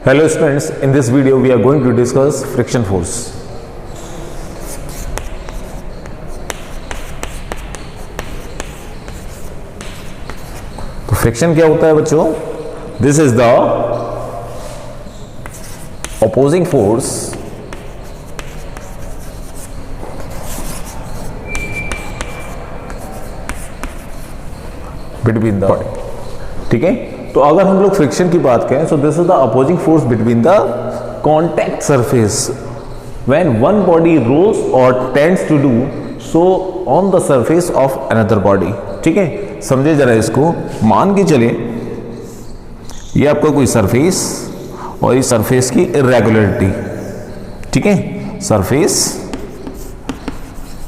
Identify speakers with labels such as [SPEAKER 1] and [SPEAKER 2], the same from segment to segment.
[SPEAKER 1] Hello students, in this video we are going to discuss friction force. तो friction क्या होता है बच्चों? This is the opposing force between the body. ठीक है, तो अगर हम लोग फ्रिक्शन की बात करें, so this is the opposing force between the contact surface when one body rolls और tends to do so on the surface of another body. ठीक है, समझे जरा इसको. मान के चले ये आपका कोई सरफेस और इस सरफेस की इरेगुलरिटी. ठीक है, सरफेस,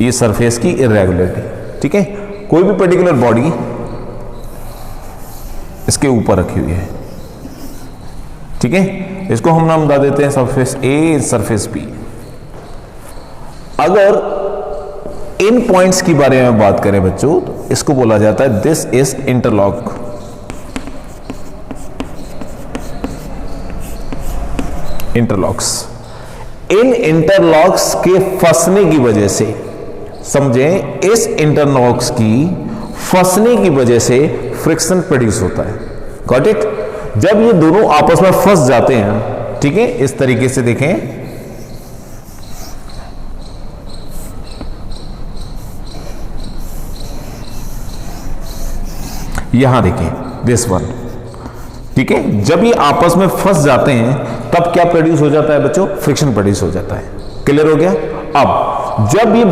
[SPEAKER 1] ये सरफेस की इरेगुलरिटी. ठीक है, कोई भी पर्टिकुलर बॉडी इसके ऊपर रखी हुई है. ठीक है, इसको हम नाम बता देते हैं सरफेस ए, सरफेस बी. अगर इन पॉइंट्स की बारे में बात करें बच्चों, तो इसको बोला जाता है this is interlock. Interlocks. In interlocks के फंसने की वजह से, समझें, इस इंटरलॉक्स की फंसने की वजह से फ्रिक्शन प्रोड्यूस होता है. Got it? जब ये दोनों आपस में फंस जाते हैं, ठीक है, इस तरीके से देखें, यहां देखें, दिस वन. ठीक है, जब ये आपस में फंस जाते हैं तब क्या प्रोड्यूस हो जाता है बच्चों? फ्रिक्शन प्रोड्यूस हो जाता है. क्लियर हो गया? अब जब ये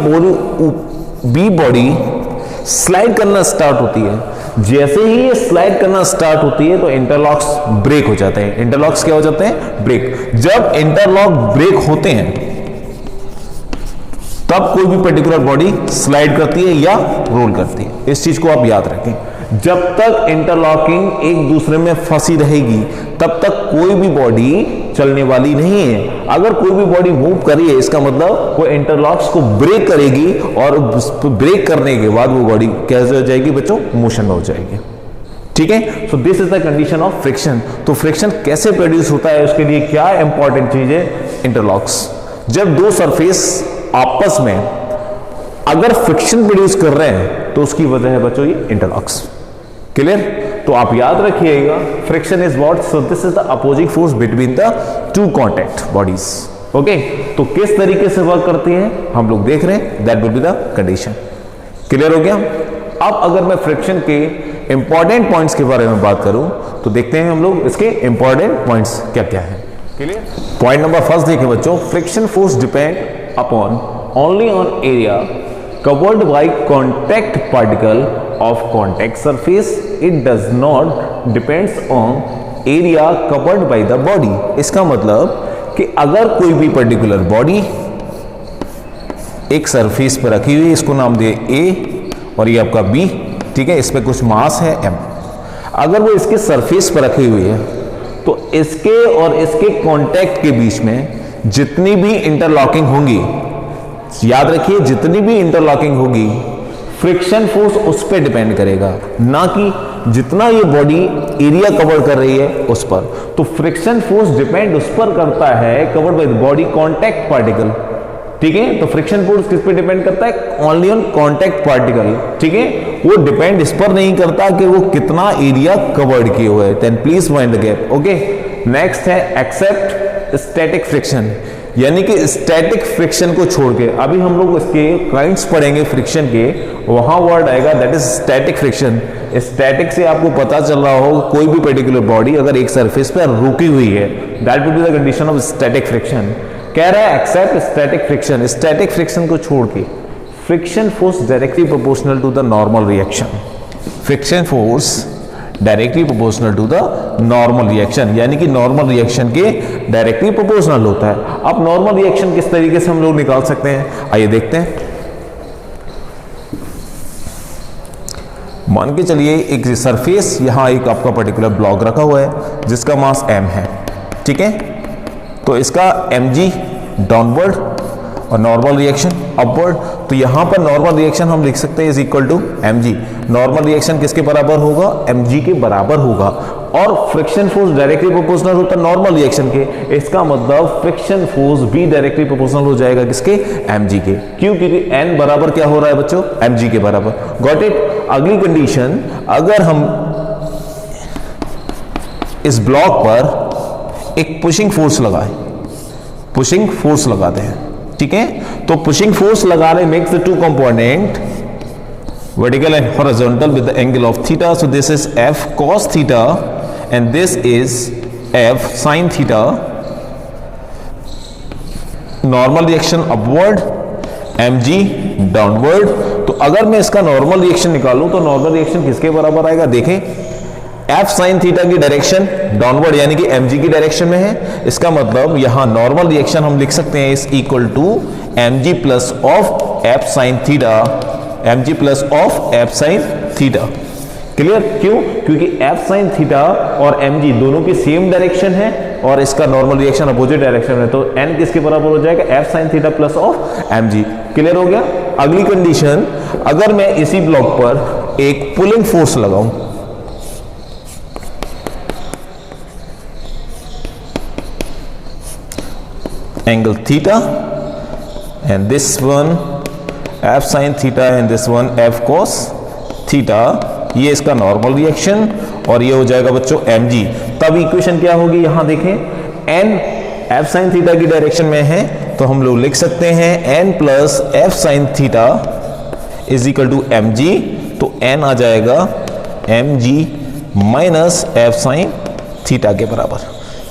[SPEAKER 1] बी बॉडी स्लाइड करना स्टार्ट होती है, जैसे ही ये स्लाइड करना स्टार्ट होती है तो इंटरलॉक्स ब्रेक हो जाते हैं. इंटरलॉक्स क्या हो जाते हैं? ब्रेक. जब इंटरलॉक ब्रेक होते हैं तब कोई भी पर्टिकुलर बॉडी स्लाइड करती है या रोल करती है. इस चीज को आप याद रखें. जब तक इंटरलॉकिंग एक दूसरे में फंसी रहेगी तब तक कोई भी बॉडी चलने वाली नहीं है. अगर कोई भी बॉडी मूव करी है, इसका मतलब वो इंटरलॉक्स को ब्रेक करेगी और ब्रेक करने के बाद वो बॉडी कैसे हो जाएगी बच्चों? मोशन में हो जाएगी. ठीक है, सो this is the condition of friction. तो फ्रिक्शन कैसे प्रोड्यूस होता है, उसके लिए क्या इंपॉर्टेंट चीज है? इंटरलॉक्स. जब दो सरफेस आपस में अगर फ्रिक्शन प्रोड्यूस कर रहे हैं तो उसकी वजह है बच्चों ये इंटरलॉक्स. क्लियर? तो आप याद रखिएगा, friction is what? So this is the opposing force between the two contact bodies. Okay, तो किस तरीके से वर्क करती हैं हम लोग देख रहे हैं. That will be the condition. Clear हो गया? अब अगर मैं फ्रिक्शन के इंपॉर्टेंट पॉइंट्स के बारे में बात करूं तो देखते हैं हम लोग इसके इंपॉर्टेंट पॉइंट्स क्या क्या है. क्लियर? पॉइंट नंबर फर्स्ट देखें बच्चों. Friction force depend upon only on area covered by contact particle of contact surface. It does not depends on area covered by the body. इसका मतलब कि अगर कोई भी पर्टिकुलर बॉडी एक सरफेस पर रखी हुई है, इसको नाम दिए ए और ये आपका बी. ठीक है, इस पे कुछ मास है एम. अगर वो इसके सरफेस पर रखी हुई है तो इसके और इसके कांटेक्ट के बीच में जितनी भी इंटरलॉकिंग होंगी, याद रखिए, जितनी भी इंटरलॉकिंग होगी फ्रिक्शन फोर्स उस पर डिपेंड करेगा, ना कि जितना ये बॉडी एरिया कवर कर रही है उस पर. तो फ्रिक्शन फोर्स डिपेंड उस पर करता है covered by the body contact particle. ठीक है, तो फ्रिक्शन फोर्स किस पे डिपेंड करता है? Only on contact particle. ठीक है, वो डिपेंड इस पर नहीं करता कि वो कितना एरिया कवर्ड किए हुए. Then please find the gap. Okay, next है एक्सेप्ट स्टैटिक फ्रिक्शन, यानी कि स्टैटिक फ्रिक्शन को छोड़ के. अभी हम लोग इसके काइंड्स पढ़ेंगे फ्रिक्शन के, वहां वर्ड आएगा that is static friction. Static से आपको पता चल रहा हो कोई भी पर्टिकुलर बॉडी अगर एक सरफेस पर रुकी हुई है, that will be the condition of static friction. कह रहा है except static friction. Static friction को छोड़ के friction force directly proportional to the normal reaction. Friction force directly proportional to the normal reaction, यानी कि नॉर्मल रिएक्शन के directly proportional होता है. अब नॉर्मल रिएक्शन किस तरीके से हम लोग निकाल सकते हैं, आइए देखते हैं. मान के चलिए एक सरफेस, यहां एक आपका पर्टिकुलर ब्लॉक रखा हुआ है जिसका मास m है. ठीक है, तो इसका mg डाउनवर्ड और नॉर्मल रिएक्शन अपवर्ड। तो यहां पर नॉर्मल रिएक्शन हम लिख सकते हैं is equal to mg। Normal reaction किसके बराबर होगा? mg के बराबर होगा। और फ्रिक्शन फोर्स डायरेक्टली प्रोपोर्शनल होता है नॉर्मल रिएक्शन के, इसका मतलब फ्रिक्शन फोर्स भी डायरेक्टली प्रोपोर्शनल हो जाएगा किसके? mg के। क्यों? क्योंकि n बराबर क्या हो रहा है बच्चों? mg के बराबर। Got it? अगली कंडीशन, अगर हम इस ब्लॉक पर एक पुशिंग फोर्स लगाए, पुशिंग फोर्स लगाते हैं, ठीक है? तो पुशिंग फोर्स लगाने makes the two component vertical and horizontal with the angle of theta. So this is f cos theta and this is f sin theta. Normal reaction upward, mg downward. तो अगर मैं इसका normal reaction निकालूं तो normal reaction किसके बराबर आएगा? देखें, f sin थीटा की डायरेक्शन डाउनवर्ड यानी कि mg की डायरेक्शन में है। इसका मतलब यहां नॉर्मल रिएक्शन हम लिख सकते हैं is equal to mg plus of f sin theta, mg plus of f sin theta. Clear? क्यों? क्योंकि f sin थीटा और mg दोनों की सेम डायरेक्शन है और इसका नॉर्मल रिएक्शन अपोजिट डायरेक्शन में, तो n किसके बराबर हो जाएगा? f sin theta plus of mg। Clear हो गया? अगली कंडीशन, अगर मैं इसी ब्लॉक पर एक पुलिंग फोर्स लगाऊं, angle theta and this one f sin theta and this one f cos theta, ये इसका नॉर्मल रिएक्शन और ये हो जाएगा बच्चों mg। तब इक्वेशन क्या होगी? यहां देखें, n f sin थीटा की डायरेक्शन में है तो हम लोग लिख सकते हैं n plus f sin theta is equal to mg। तो n आ जाएगा mg minus f sin theta के बराबर।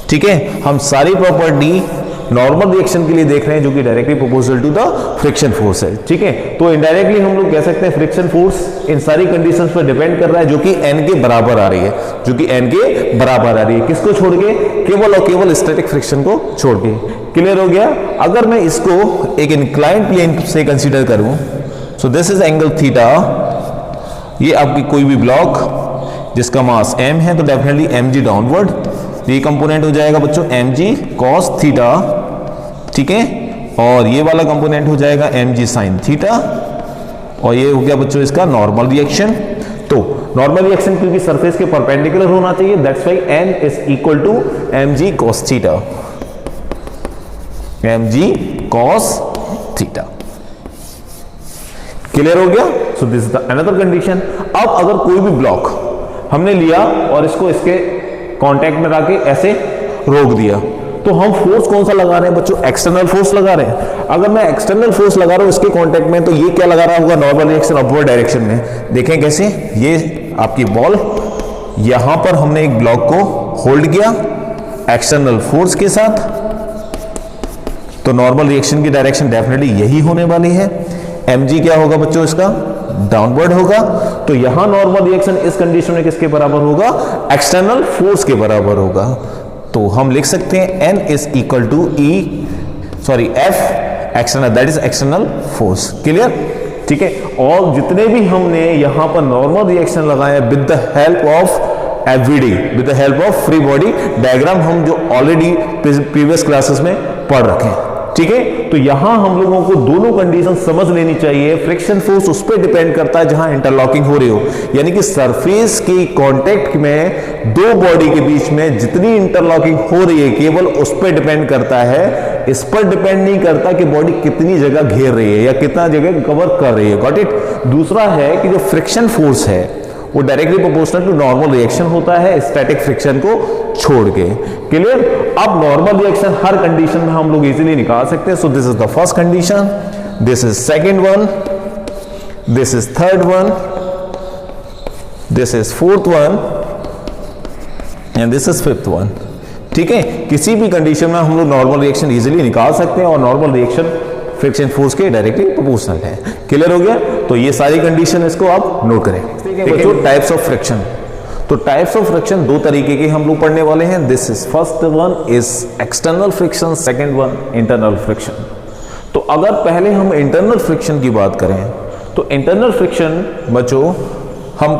[SPEAKER 1] ठीक है, हम सारी प्रॉपर्टी नॉर्मल रिएक्शन के लिए देख रहे हैं जो कि directly proportional to the friction force है। ठीक है, तो इनडायरेक्टली हम लोग कह सकते हैं फ्रिक्शन फोर्स इन सारी कंडीशंस पर डिपेंड कर रहा है जो कि n के बराबर आ रही है, जो कि n के बराबर आ रही है। किसको छोड़ के? केवल और केवल स्टैटिक फ्रिक्शन को छोड़ के। क्लियर हो गया? अगर मैं इसको एक इंक्लाइंड प्लेन से कंसीडर करूं, सो दिस इज एंगल थीटा, ये आपकी कोई भी ब्लॉक जिसका मास m है तो डेफिनेटली mg डाउनवर्ड, ये कंपोनेंट हो जाएगा बच्चों mg cos थीटा। ठीक है, और ये वाला कंपोनेंट हो जाएगा mg sin थीटा, और ये हो गया बच्चों इसका नॉर्मल रिएक्शन। तो नॉर्मल रिएक्शन क्योंकि सरफेस के परपेंडिकुलर होना चाहिए, that's why n is equal to mg cos theta, mg cos theta. Clear हो गया? So this is the another condition. अब अगर कोई भी ब्लॉक हमने लिया और इसको इसके कांटेक्ट में लाके ऐसे रोक दिया, तो हम फोर्स कौन सा लगा रहे हैं बच्चों? एक्सटर्नल फोर्स लगा रहे हैं। अगर मैं एक्सटर्नल फोर्स लगा रहा हूं इसके कांटेक्ट में, तो ये क्या लगा रहा होगा? नॉर्मल रिएक्शन अपवर्ड डायरेक्शन में। देखें कैसे, ये आपकी बॉल, यहां पर हमने एक ब्लॉक को होल्ड किया एक्सटर्नल फोर्स के साथ, तो नॉर्मल रिएक्शन की डायरेक्शन डेफिनेटली यही होने वाली है। mg क्या होगा बच्चों? इसका डाउनवर्ड होगा। तो यहां नॉर्मल रिएक्शन इस कंडीशन में किसके बराबर होगा? एक्सटर्नल फोर्स के बराबर होगा। तो हम लिख सकते हैं n is equal to f external, that is external force. Clear? ठीक है, और जितने भी हमने यहां पर नॉर्मल रिएक्शन लगाए with the help of everyday, with the help of free body diagram, हम जो ऑलरेडी प्रीवियस क्लासेस में पढ़ रखे हैं। ठीक है, तो यहां हम लोगों को दोनों कंडीशन समझ लेनी चाहिए। फ्रिक्शन फोर्स उस पर डिपेंड करता है जहां इंटरलॉकिंग हो रही हो, यानी कि सरफेस की कांटेक्ट में दो बॉडी के बीच में जितनी इंटरलॉकिंग हो रही है केवल उस पर डिपेंड करता है, इस पर डिपेंड नहीं करता कि बॉडी कितनी जगह घेर रही है या कितना जगह कवर कर रही है। Got it? दूसरा है कि जो फ्रिक्शन फोर्स है वो directly proportional to normal reaction होता है स्टैटिक फ्रिक्शन को छोड़ के। क्लियर? अब नॉर्मल रिएक्शन हर कंडीशन में हम लोग इजीली निकाल सकते हैं। सो this is the first condition, this is second one, this is third one, this is fourth one and this is fifth one. ठीक है, किसी भी कंडीशन में हम लोग नॉर्मल रिएक्शन इजीली निकाल सकते हैं और नॉर्मल रिएक्शन फ्रिक्शन फोर्स के डायरेक्टली प्रोपोर्शनल है। क्लियर हो गया? तो ये सारी कंडीशन इसको आप नोट करें। देखिए टाइप्स ऑफ फ्रिक्शन, तो टाइप्स ऑफ फ्रिक्शन दो तरीके के हम लोग पढ़ने वाले हैं। This is first one is external friction, second one internal friction. तो अगर पहले हम इंटरनल फ्रिक्शन की बात करें तो इंटरनल फ्रिक्शन बच्चों हम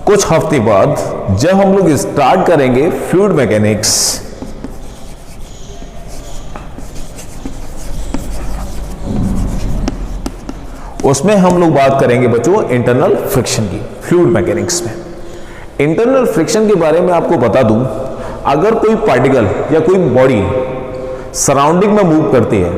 [SPEAKER 1] कुछ हफ्ते बाद जब हम लोग स्टार्ट करेंगे फ्लूइड मैकेनिक्स, उसमें हम लोग बात करेंगे बच्चों इंटरनल फ्रिक्शन की, फ्लूइड मैकेनिक्स में। इंटरनल फ्रिक्शन के बारे में आपको बता दूं, अगर कोई पार्टिकल या कोई बॉडी सराउंडिंग में मूव करती है,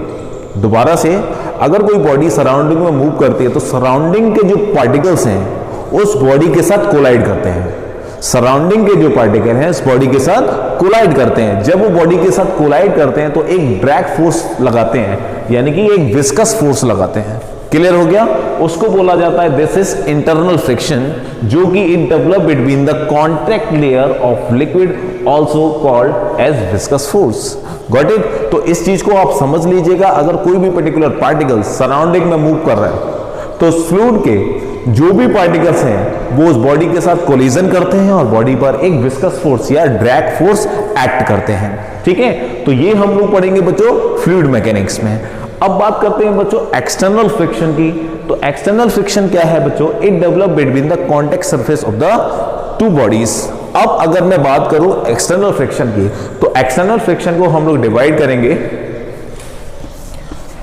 [SPEAKER 1] दोबारा से अगर कोई बॉडी सराउंडिंग में मूव करती है तो सराउंडिंग के जो पार्टिकल्स हैं उस बॉडी के साथ कोलाइड करते हैं। सराउंडिंग के जो पार्टिकल हैं उस बॉडी के साथ कोलाइड करते हैं। जब वो बॉडी के साथ कोलाइड करते हैं तो एक ड्रैग फोर्स लगाते हैं, यानी कि एक विस्कस फोर्स लगाते हैं। क्लियर हो गया? उसको बोला जाता है दिस इज इंटरनल फ्रिक्शन, जो कि it develop between the contact layer of liquid also called as viscous force. Got it? तो इस चीज को आप समझ लीजिएगा, अगर कोई भी पर्टिकुलर पार्टिकल सराउंडिंग में मूव कर रहा है तो फ्लूइड के जो भी पार्टिकल्स हैं वो उस बॉडी के साथ कोलिजन करते हैं और बॉडी पर एक विस्कस फोर्स या ड्रैग फोर्स एक्ट करते हैं। ठीक है, तो ये हम लोग पढ़ेंगे बच्चों फ्लूइड मैकेनिक्स में। अब बात करते हैं बच्चों एक्सटर्नल फ्रिक्शन की। तो एक्सटर्नल फ्रिक्शन क्या है बच्चों? It develop between the contact surface of the two bodies. अब अगर मैं बात करूं एक्सटर्नल फ्रिक्शन की, तो एक्सटर्नल फ्रिक्शन को हम लोग डिवाइड करेंगे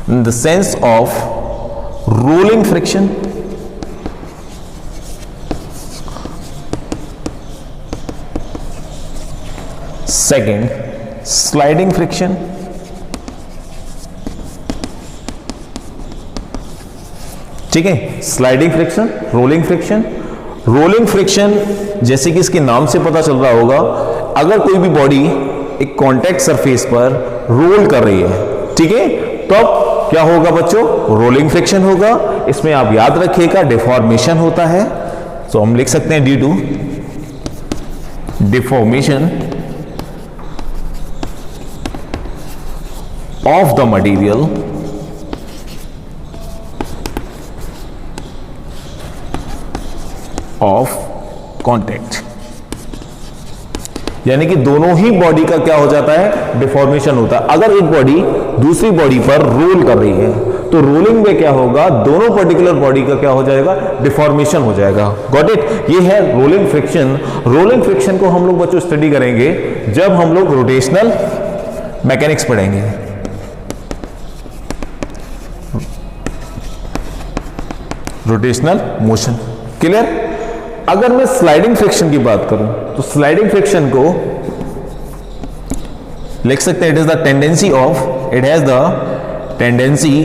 [SPEAKER 1] in the sense of rolling friction, second sliding friction, ठीक है, sliding friction, rolling friction. Rolling friction जैसे कि इसके नाम से पता चल रहा होगा, अगर कोई भी बॉडी एक कांटेक्ट सरफेस पर रोल कर रही है, ठीक है, तब क्या होगा बच्चों? रोलिंग फ्रिक्शन होगा। इसमें आप याद रखिएगा डिफॉर्मेशन होता है, तो हम लिख सकते हैं due to deformation of the material of contact, यानी कि दोनों ही बॉडी का क्या हो जाता है? डिफॉर्मेशन होता है। अगर एक बॉडी दूसरी बॉडी पर रोल कर रही है तो रोलिंग में क्या होगा? दोनों पर्टिकुलर बॉडी का क्या हो जाएगा? डिफॉर्मेशन हो जाएगा। Got it? ये है रोलिंग फ्रिक्शन। रोलिंग फ्रिक्शन को हम लोग बच्चों स्टडी करेंगे जब हम लोग रोटेशनल मैकेनिक्स पढ़ेंगे। Rotational motion. क्लियर? अगर मैं स्लाइडिंग फ्रिक्शन की बात करूं तो स्लाइडिंग फ्रिक्शन को लिख सकते हैं it is the tendency of, it has the tendency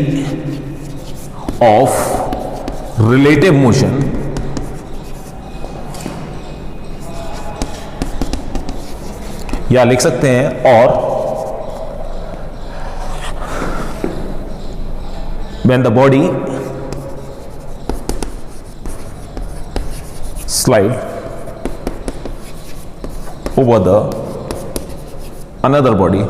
[SPEAKER 1] of relative motion या लिख सकते हैं और when the body slide over the another body,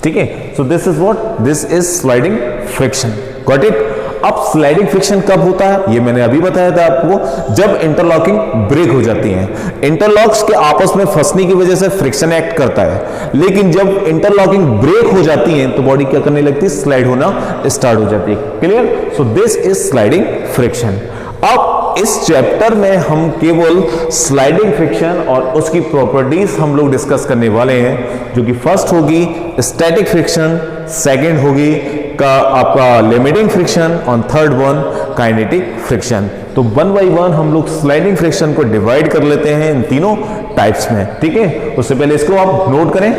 [SPEAKER 1] ठीक है। सो this is what? This is sliding friction. Got it? अब स्लाइडिंग फ्रिक्शन कब होता है? ये मैंने अभी बताया था आपको, जब इंटरलॉकिंग ब्रेक हो जाती है। इंटरलॉक्स के आपस में फंसने की वजह से फ्रिक्शन एक्ट करता है, लेकिन जब इंटरलॉकिंग ब्रेक हो जाती है तो बॉडी क्या करने लगती है? स्लाइड होना स्टार्ट हो जाती है। Clear? So this is sliding friction. अब इस चैप्टर में हम केवल स्लाइडिंग फ्रिक्शन और उसकी प्रॉपर्टीज हम लोग डिस्कस करने वाले हैं, जो कि फर्स्ट होगी स्टैटिक फ्रिक्शन, सेकंड होगी का आपका लिमिटिंग फ्रिक्शन और थर्ड वन काइनेटिक फ्रिक्शन। तो वन बाय वन हम लोग स्लाइडिंग फ्रिक्शन को डिवाइड कर लेते हैं इन तीनों टाइप्स में। ठीक है, उससे पहले इसको आप नोट करें।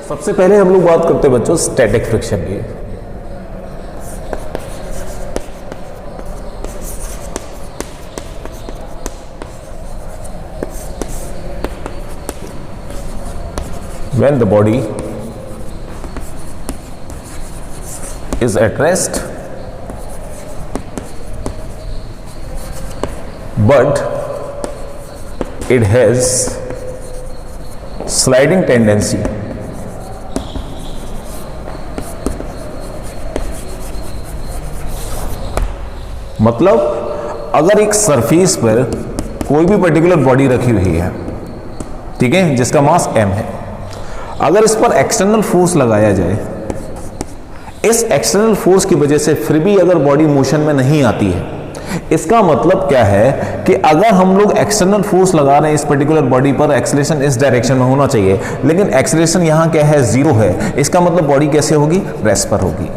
[SPEAKER 1] सबसे पहले हम लोग बात करते हैं बच्चों स्टैटिक फ्रिक्शन की। When the body is at rest, but it has sliding tendency, मतलब अगर एक सरफेस पर कोई भी पर्टिकुलर बॉडी रखी हुई है, ठीक है, जिसका मास m है, अगर इस पर एक्सटर्नल फोर्स लगाया जाए, इस एक्सटर्नल फोर्स की वजह से फिर भी अगर बॉडी मोशन में नहीं आती है, इसका मतलब क्या है कि अगर हम लोग एक्सटर्नल फोर्स लगा रहे हैं इस पर्टिकुलर बॉडी पर, एक्सेलरेशन इस डायरेक्शन में होना चाहिए, लेकिन एक्सेलरेशन यहां क्या है, 0 है। इसका मतलब बॉडी कैसे होगी, रेस्ट पर होगी।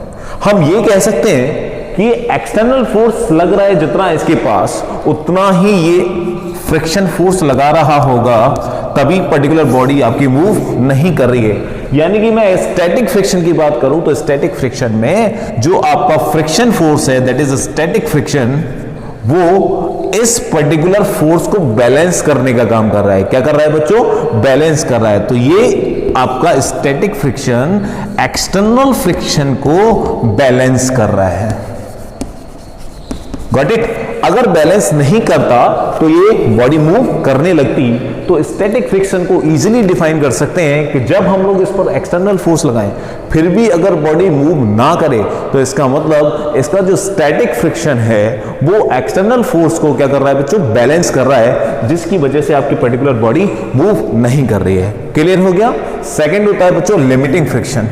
[SPEAKER 1] हम ये कह सकते हैं कि एक्सटर्नल फोर्स लग रहा है जितना इसके पास, उतना ही ये फ्रिक्शन फोर्स लगा रहा होगा, तभी पर्टिकुलर बॉडी आपकी मूव नहीं कर रही है। यानी कि मैं स्टैटिक फ्रिक्शन की बात करूं तो स्टैटिक फ्रिक्शन में जो आपका फ्रिक्शन फोर्स है, दैट इज स्टैटिक फ्रिक्शन, वो इस पर्टिकुलर फोर्स को बैलेंस करने का काम कर रहा है। क्या कर रहा है बच्चों, बैलेंस कर रहा है। तो ये आपका स्टैटिक फ्रिक्शन एक्सटर्नल फ्रिक्शन को बैलेंस कर रहा है। Got it. अगर बैलेंस नहीं करता तो ये बॉडी मूव करने लगती। तो स्टैटिक फ्रिक्शन को इजीली डिफाइन कर सकते हैं कि जब हम लोग इस पर एक्सटर्नल फोर्स लगाएं फिर भी अगर बॉडी मूव ना करे तो इसका मतलब इसका जो स्टैटिक फ्रिक्शन है वो एक्सटर्नल फोर्स को क्या कर रहा है बच्चों, बैलेंस कर रहा है, जिसकी वजह से आपकी पर्टिकुलर बॉडी मूव नहीं कर रही है। क्लियर हो गया। सेकेंड होता है बच्चों लिमिटिंग फ्रिक्शन।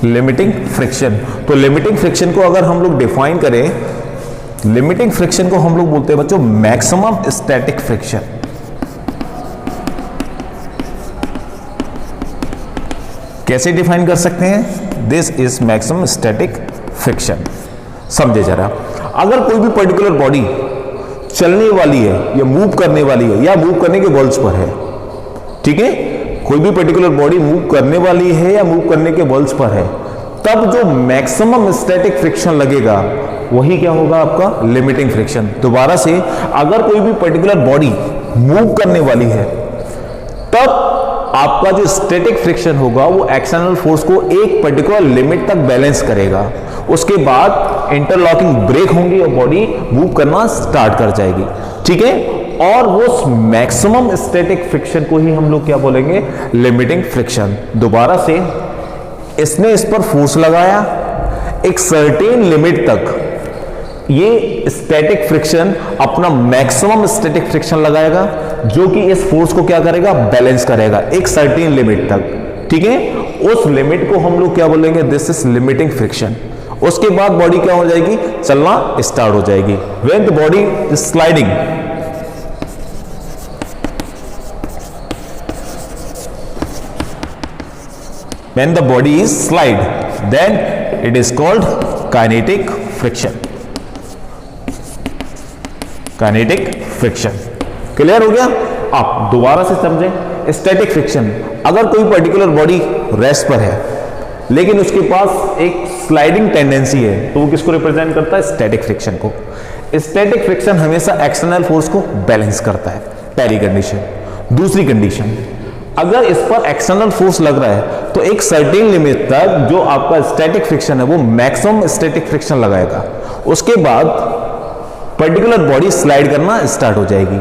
[SPEAKER 1] लिमिटिंग फ्रिक्शन, तो लिमिटिंग फ्रिक्शन को अगर हम लोग डिफाइन करें, लिमिटिंग फ्रिक्शन को हम लोग बोलते हैं बच्चों मैक्सिमम स्टैटिक फ्रिक्शन। कैसे डिफाइन कर सकते हैं, this is maximum static friction. समझे जरा, अगर कोई भी पर्टिकुलर बॉडी चलने वाली है या मूव करने वाली है या मूव करने के बल्स पर है, ठीक है, कोई भी पर्टिकुलर बॉडी मूव करने वाली है या मूव करने के बल्स पर है, तब जो मैक्सिमम स्टैटिक फ्रिक्शन लगेगा वही क्या होगा आपका लिमिटिंग फ्रिक्शन। दोबारा से, अगर कोई भी पर्टिकुलर बॉडी मूव करने वाली है तब आपका जो स्टैटिक फ्रिक्शन होगा वो एक्सटर्नल फोर्स को एक पर्टिकुलर लिमिट तक बैलेंस करेगा। उसके बाद इंटरलॉकिंग ब्रेक होंगी और बॉडी मूव करना स्टार्ट कर जाएगी, ठीक है। और वो मैक्सिमम स्टैटिक फ्रिक्शन को ही हम लोग क्या बोलेंगे, लिमिटिंग फ्रिक्शन। दोबारा से, इसने इस पर फोर्स लगाया, एक सर्टेन लिमिट तक ये स्टैटिक फ्रिक्शन अपना मैक्सिमम स्टैटिक फ्रिक्शन लगाएगा, जो कि इस फोर्स को क्या करेगा, बैलेंस करेगा एक सर्टेन लिमिट तक, ठीक है। उस लिमिट को हम लोग क्या बोलेंगे, दिस इज लिमिटिंग फ्रिक्शन। उसके बाद बॉडी क्या हो जाएगी, चलना स्टार्ट हो जाएगी। When the body is sliding, when the body is slide, then it is called kinetic friction. kinetic friction. Clear हो गया। आप दोबारा से समझें, स्टैटिक फ्रिक्शन, अगर कोई पर्टिकुलर बॉडी रेस्ट पर है लेकिन उसके पास एक स्लाइडिंग टेंडेंसी है तो वो किसको रिप्रेजेंट करता है, स्टैटिक फ्रिक्शन को। स्टैटिक फ्रिक्शन हमेशा एक्सटर्नल फोर्स को बैलेंस करता है, पहली कंडीशन। दूसरी कंडीशन, अगर इस पर एक्सटर्नल फोर्स लग रहा है तो एक सर्टेन लिमिट तक जो आपका स्टैटिक फ्रिक्शन है वो मैक्सिमम स्टैटिक फ्रिक्शन लगाएगा। उसके बाद पर्टिकुलर बॉडी स्लाइड करना स्टार्ट हो जाएगी।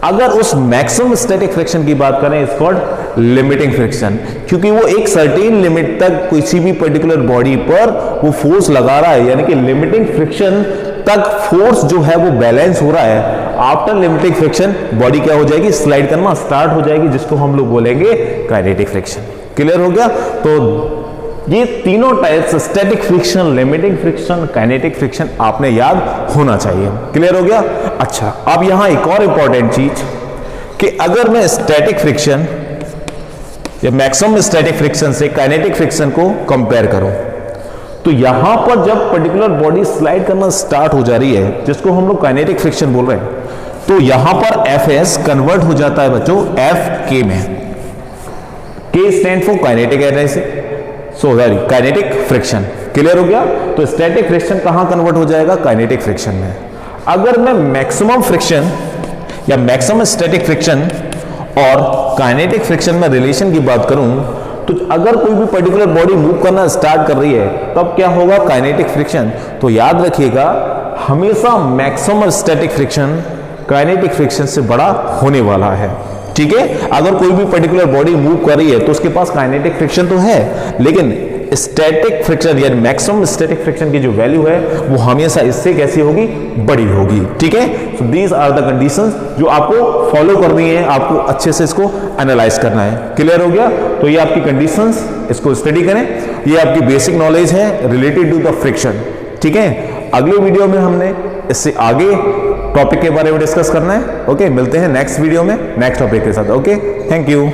[SPEAKER 1] अगर उस मैक्सिमम स्टैटिक फ्रिक्शन की बात करें, इट्स कॉल्ड लिमिटिंग फ्रिक्शन, क्योंकि वो एक सर्टेन लिमिट तक किसी भी पर्टिकुलर बॉडी पर वो फोर्स लगा रहा है, यानी कि लिमिटिंग फ्रिक्शन तक फोर्स जो है वो बैलेंस हो रहा है। आफ्टर लिमिटिंग फ्रिक्शन बॉडी क्या हो जाएगी, स्लाइड करना स्टार्ट हो जाएगी, जिसको हम लोग बोलेंगे काइनेटिक फ्रिक्शन। क्लियर हो गया। तो ये तीनों types, static friction, limiting friction, kinetic friction, आपने याद होना चाहिए। क्लियर हो गया। अच्छा, अब यहां एक और इंपॉर्टेंट चीज कि अगर मैं स्टैटिक फ्रिक्शन या मैक्सिमम स्टैटिक फ्रिक्शन से काइनेटिक फ्रिक्शन को कंपेयर करूं, तो यहां पर जब पर्टिकुलर बॉडी स्लाइड करना स्टार्ट हो जा रही है, जिसको हम लोग काइनेटिक फ्रिक्शन बोल रहे हैं, तो यहां पर एफएस कन्वर्ट हो जाता है बच्चों एफ के में। के stand for kinetic energy, so sorry kinetic friction. Clear हो गया। तो स्टैटिक फ्रिक्शन कहां कन्वर्ट हो जाएगा, काइनेटिक फ्रिक्शन में। अगर मैं मैक्सिमम फ्रिक्शन या मैक्सिमम स्टैटिक फ्रिक्शन और काइनेटिक फ्रिक्शन में रिलेशन की बात करूं, तो अगर कोई भी पर्टिकुलर बॉडी मूव करना स्टार्ट कर रही है तब क्या होगा, काइनेटिक फ्रिक्शन। तो याद रखिएगा, हमेशा maximum static friction kinetic friction से बड़ा होने वाला है, ठीक है। अगर कोई भी पर्टिकुलर बॉडी मूव कर रही है तो उसके पास काइनेटिक फ्रिक्शन तो है, लेकिन स्टैटिक फ्रिक्शन यानी मैक्सिमम स्टैटिक फ्रिक्शन की जो वैल्यू है वो हमेशा इससे कैसी होगी, बड़ी होगी। ठीक है, so these are the conditions जो आपको फॉलो करनी है, आपको अच्छे से इसको एनालाइज करना है। क्लियर हो गया? तो ये आपकी कंडीशंस, इसको स्टडी करें, ये आपकी बेसिक नॉलेज है रिलेटेड टू द फ्रिक्शन। ठीक है, अगले वीडियो में हमने इससे आगे टॉपिक के बारे में डिस्कस करना है। ओके, मिलते हैं नेक्स्ट वीडियो में नेक्स्ट टॉपिक के साथ। Okay, thank you.